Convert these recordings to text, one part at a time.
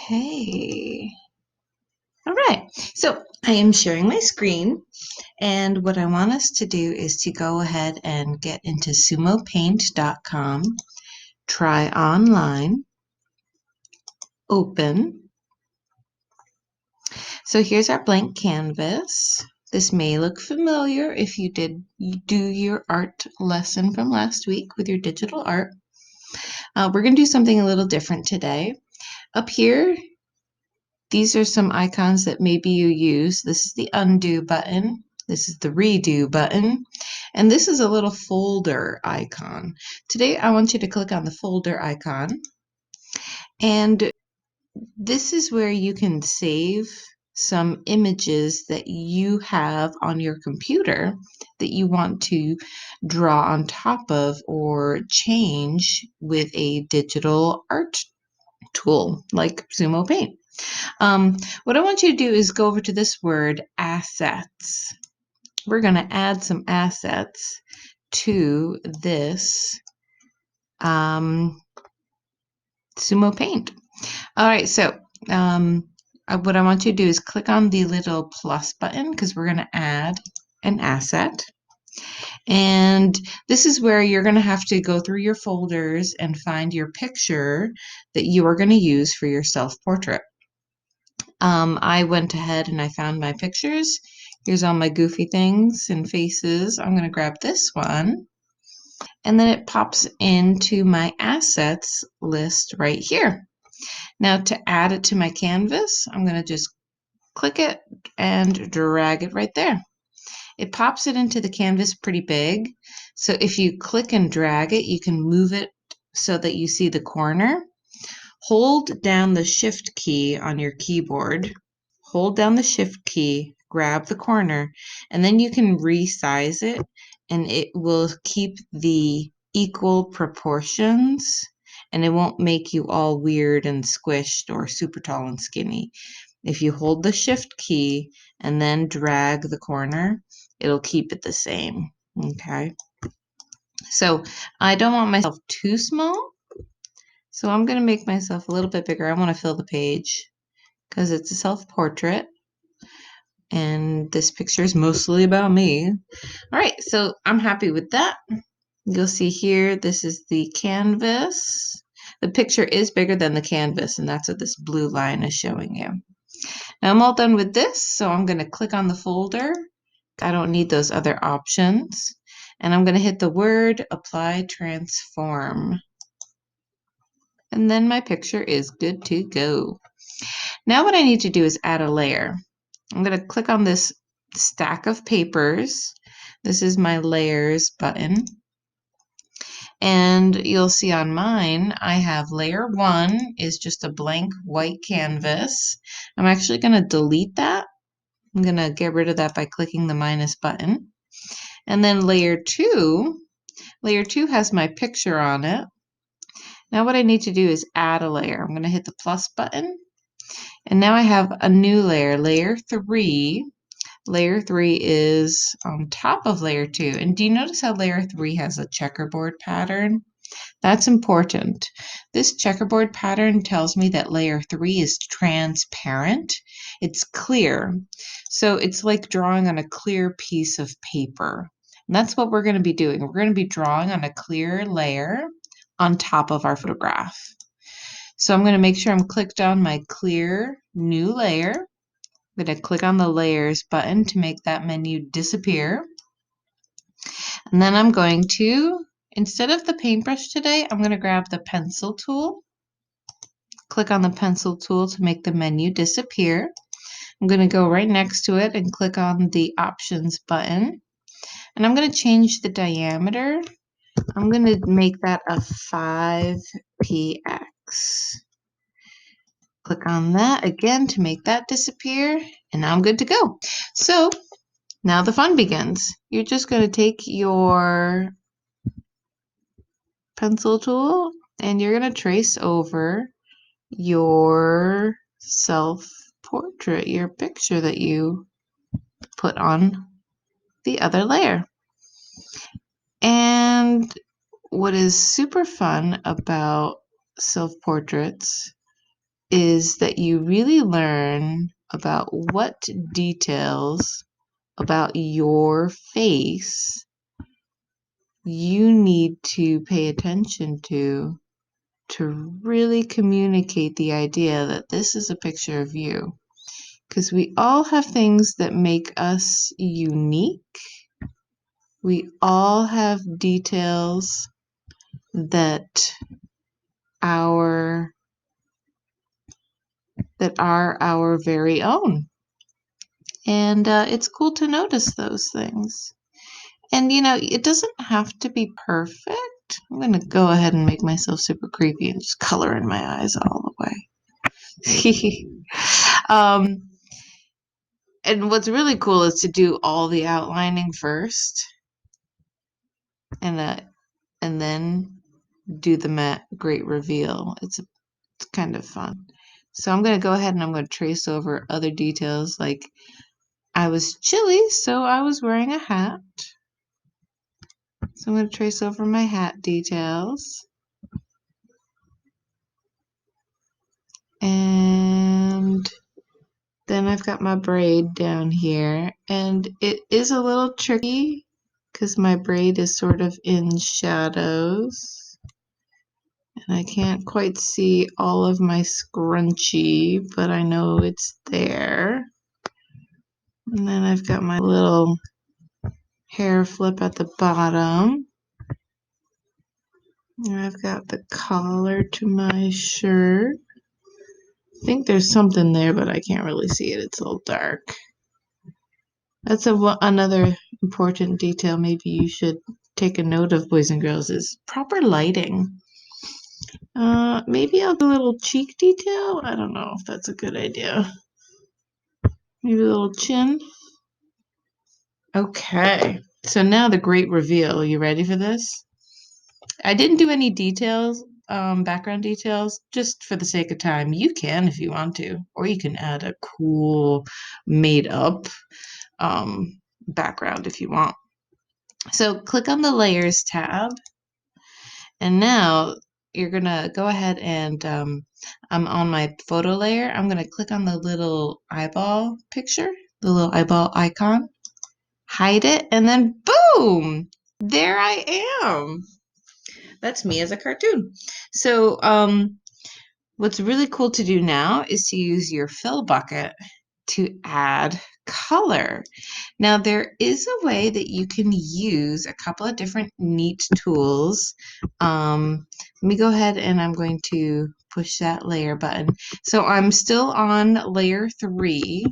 Okay. All right. So I am sharing my screen, and what I want us to do is to go ahead and get into SumoPaint.com, try online, open. So here's our blank canvas. This may look familiar if you did do your art lesson from last week with your digital art. We're going to do something a little different today. Up here, these are some icons that maybe you use. This is the undo button. This is the redo button. And this is a little folder icon. Today, I want you to click on the folder icon. And this is where you can save some images that you have on your computer that you want to draw on top of or change with a digital art tool like SumoPaint. What I want you to do is go over to this word, assets. We're going to add some assets to this SumoPaint. All right, so what I want you to do is click on the little plus button because we're going to add an asset. And this is where you're going to have to go through your folders and find your picture that you are going to use for your self-portrait. I went ahead and I found my pictures. Here's all my goofy things and faces. I'm going to grab this one. And then it pops into my assets list right here. Now to add it to my canvas, I'm going to just click it and drag it right there. It pops it into the canvas pretty big. So if you click and drag it, you can move it so that you see the corner. Hold down the Shift key on your keyboard. Hold down the Shift key, grab the corner, and then you can resize it, and it will keep the equal proportions, and it won't make you all weird and squished or super tall and skinny. If you hold the Shift key and then drag the corner, it'll keep it the same, okay? So I don't want myself too small, so I'm going to make myself a little bit bigger. I want to fill the page because it's a self-portrait, and this picture is mostly about me. All right, so I'm happy with that. You'll see here, this is the canvas. The picture is bigger than the canvas, and that's what this blue line is showing you. Now I'm all done with this, so I'm going to click on the folder. I don't need those other options. And I'm going to hit the word, apply, transform. And then my picture is good to go. Now what I need to do is add a layer. I'm going to click on this stack of papers. This is my layers button. And you'll see on mine, I have layer 1 is just a blank white canvas. I'm actually going to delete that. I'm going to get rid of that by clicking the minus button. And then layer 2 has my picture on it. Now what I need to do is add a layer. I'm going to hit the plus button. And now I have a new layer, layer 3. Layer 3 is on top of layer 2. And do you notice how layer 3 has a checkerboard pattern? That's important. This checkerboard pattern tells me that layer 3 is transparent. It's clear. So it's like drawing on a clear piece of paper. And that's what we're going to be doing. We're going to be drawing on a clear layer on top of our photograph. So I'm going to make sure I'm clicked on my clear new layer. I'm going to click on the layers button to make that menu disappear. And then I'm going to, instead of the paintbrush today, I'm going to grab the pencil tool. Click on the pencil tool to make the menu disappear. I'm going to go right next to it and click on the options button. And I'm going to change the diameter. I'm going to make that a 5px. Click on that again to make that disappear. And now I'm good to go. So now the fun begins. You're just going to take your pencil tool and you're going to trace over your self-portrait, your picture that you put on the other layer. And what is super fun about self-portraits is that you really learn about what details about your face you need to pay attention to really communicate the idea that this is a picture of you. Because we all have things that make us unique. We all have details that are our very own. And it's cool to notice those things. And it doesn't have to be perfect. I'm going to go ahead and make myself super creepy and just color in my eyes all the way. And what's really cool is to do all the outlining first and then do the matte great reveal. It's kind of fun. So I'm going to go ahead and I'm going to trace over other details, like I was chilly, so I was wearing a hat. So I'm going to trace over my hat details. And then I've got my braid down here. And it is a little tricky because my braid is sort of in shadows. And I can't quite see all of my scrunchie, but I know it's there. And then I've got my little hair flip at the bottom. And I've got the collar to my shirt. I think there's something there, but I can't really see it. It's a little dark. That's another important detail maybe you should take a note of, boys and girls, is proper lighting. Maybe I'll do a little cheek detail. I don't know if that's a good idea. Maybe a little chin. Okay, so now the great reveal. You ready for this? I didn't do any details, background details, just for the sake of time. You can if you want to, or you can add a cool made up background if you want. So click on the Layers tab, and now you're gonna go ahead and I'm on my photo layer. I'm gonna click on the little eyeball picture, the little eyeball icon, hide it, and then boom, there I am. That's me as a cartoon. So what's really cool to do now is to use your fill bucket to add color. Now, there is a way that you can use a couple of different neat tools. Let me go ahead and I'm going to push that layer button. So I'm still on layer 3.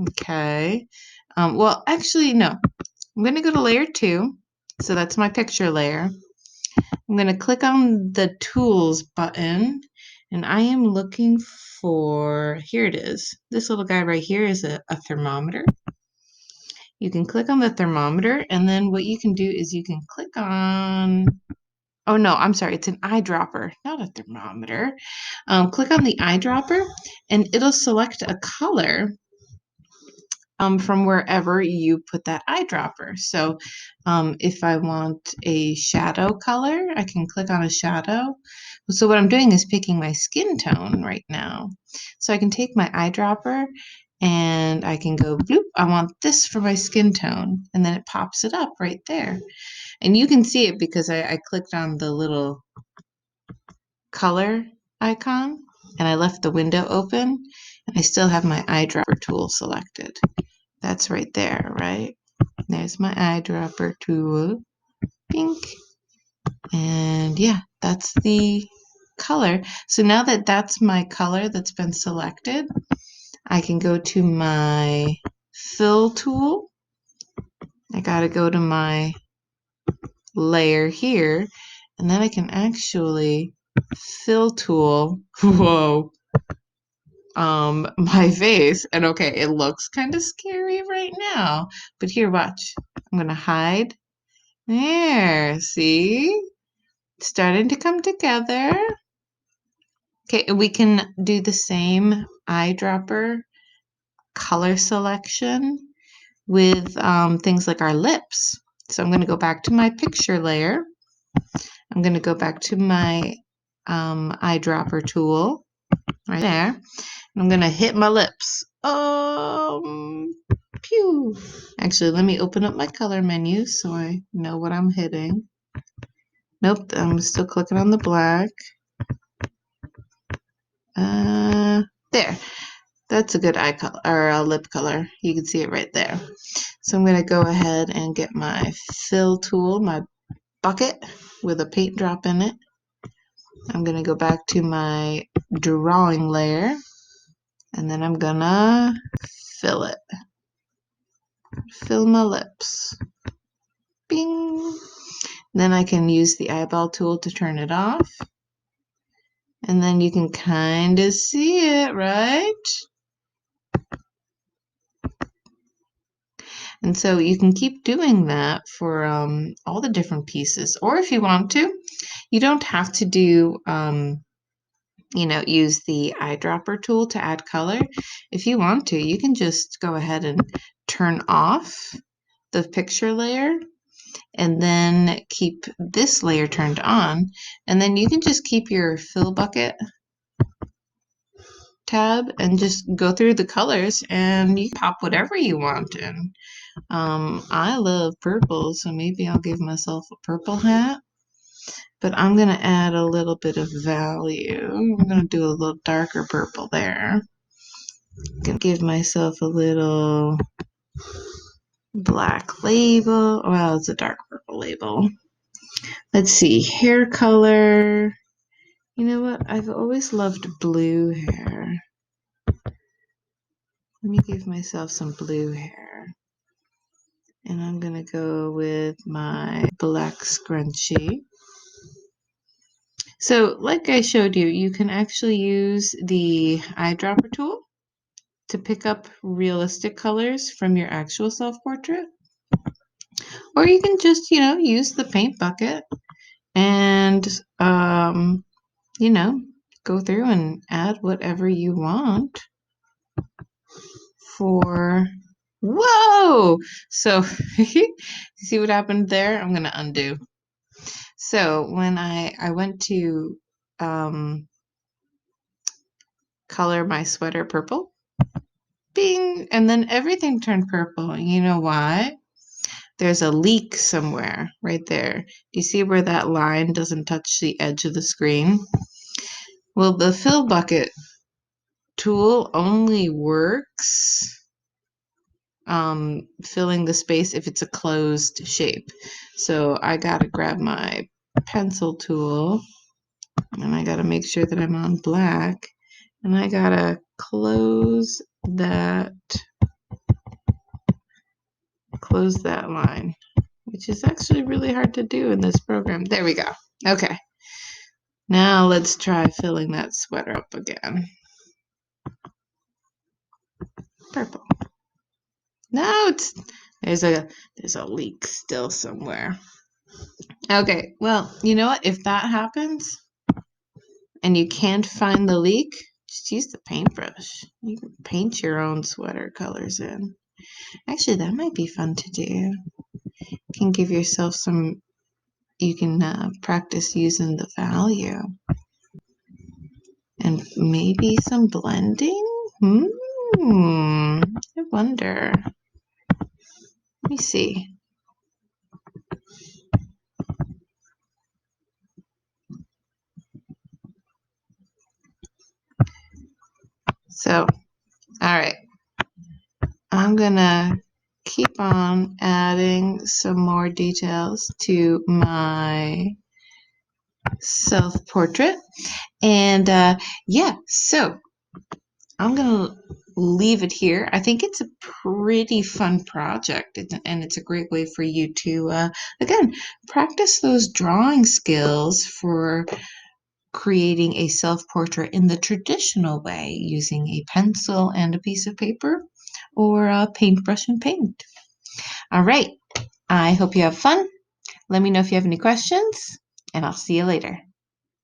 Okay. Well, actually, no. I'm going to go to layer 2. So that's my picture layer. I'm going to click on the Tools button, and I am looking for, here it is. This little guy right here is a thermometer. You can click on the thermometer, and then what you can do is you can click on, oh no, I'm sorry, it's an eyedropper, not a thermometer. Click on the eyedropper, and it'll select a color from wherever you put that eyedropper. So if I want a shadow color, I can click on a shadow. So what I'm doing is picking my skin tone right now. So I can take my eyedropper and I can go, bloop, I want this for my skin tone. And then it pops it up right there. And you can see it because I clicked on the little color icon and I left the window open and I still have my eyedropper tool selected. That's right there, right? There's my eyedropper tool. Pink. And yeah, that's the color. So now that that's my color that's been selected, I can go to my fill tool. I gotta go to my layer here, and then I can actually fill tool, whoa, my face. And okay, it looks kind of scary right now, but here, watch. I'm gonna hide. There, see? Starting to come together. Okay, we can do the same eyedropper color selection with things like our lips. So I'm going to go back to my picture layer. I'm going to go back to my eyedropper tool. right there. And I'm gonna hit my lips. Pew. Actually, let me open up my color menu so I know what I'm hitting. Nope, I'm still clicking on the black. There. That's a good eye color or a lip color. You can see it right there. So I'm going to go ahead and get my fill tool, my bucket with a paint drop in it. I'm going to go back to my drawing layer and then I'm going to fill it. Fill my lips. Bing. Then I can use the eyeball tool to turn it off. And then you can kind of see it, right? And so you can keep doing that for all the different pieces. Or if you want to, you don't have to do, use the eyedropper tool to add color. If you want to, you can just go ahead and turn off the picture layer and then keep this layer turned on. And then you can just keep your fill bucket tab and just go through the colors and you can pop whatever you want in. I love purple, so maybe I'll give myself a purple hat. But I'm going to add a little bit of value. I'm going to do a little darker purple there. I'm going to give myself a little black label. Well, it's a dark purple label. Let's see, hair color. You know what? I've always loved blue hair. Let me give myself some blue hair. And I'm going to go with my black scrunchie. So like I showed you, you can actually use the eyedropper tool to pick up realistic colors from your actual self-portrait. Or you can just, use the paint bucket and, go through and add whatever you want for, whoa! So, see what happened there? I'm going to undo. So when I went to color my sweater purple, bing, and then everything turned purple. You know why? There's a leak somewhere right there. Do you see where that line doesn't touch the edge of the screen? Well, the fill bucket tool only works filling the space if it's a closed shape. So I gotta grab my pencil tool and I gotta make sure that I'm on black and I gotta close that line, which is actually really hard to do in this program. There we go. Okay. Now let's try filling that sweater up again. Purple. No, there's a leak still somewhere. Okay, well, you know what? If that happens and you can't find the leak, just use the paintbrush. You can paint your own sweater colors in. Actually, that might be fun to do. You can give yourself some, you can practice using the value. And maybe some blending? I wonder. Let me see. So, all right. I'm gonna keep on adding some more details to my self-portrait. And yeah, so I'm gonna leave it here. I think it's a pretty fun project and it's a great way for you to, again, practice those drawing skills for creating a self-portrait in the traditional way using a pencil and a piece of paper or a paintbrush and paint. All right, I hope you have fun. Let me know if you have any questions and I'll see you later.